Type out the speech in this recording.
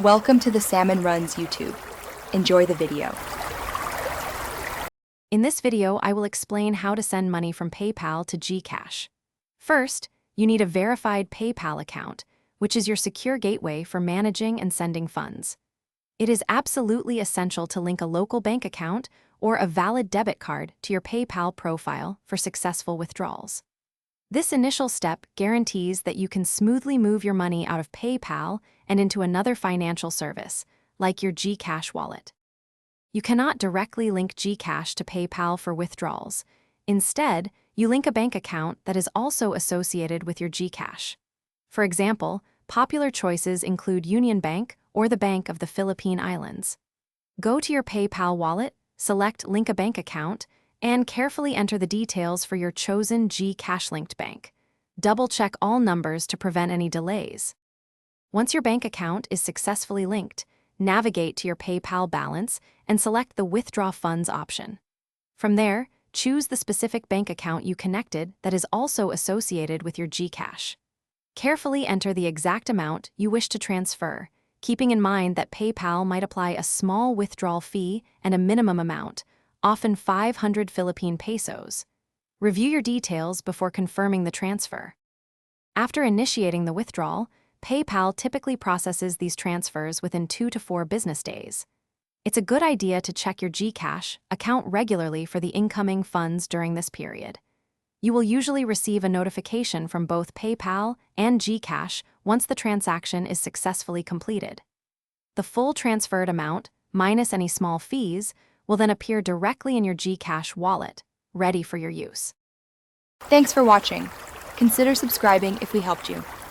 Welcome to the Salmon Runs YouTube. Enjoy the video. In this video, I will explain how to send money from PayPal to GCash. First, you need a verified PayPal account, which is your secure gateway for managing and sending funds. It is absolutely essential to link a local bank account or a valid debit card to your PayPal profile for successful withdrawals. This initial step guarantees that you can smoothly move your money out of PayPal and into another financial service, like your GCash wallet. You cannot directly link GCash to PayPal for withdrawals. Instead, you link a bank account that is also associated with your GCash. For example, popular choices include Union Bank or the Bank of the Philippine Islands. Go to your PayPal wallet, select Link a Bank Account, and carefully enter the details for your chosen GCash-linked bank. Double-check all numbers to prevent any delays. Once your bank account is successfully linked, navigate to your PayPal balance and select the Withdraw Funds option. From there, choose the specific bank account you connected that is also associated with your GCash. Carefully enter the exact amount you wish to transfer, keeping in mind that PayPal might apply a small withdrawal fee and a minimum amount, often 500 Philippine pesos. Review your details before confirming the transfer. After initiating the withdrawal, PayPal typically processes these transfers within 2 to 4 business days. It's a good idea to check your GCash account regularly for the incoming funds during this period. You will usually receive a notification from both PayPal and GCash once the transaction is successfully completed. The full transferred amount, minus any small fees, will then appear directly in your GCash wallet, ready for your use. Thanks for watching. Consider subscribing if we helped you.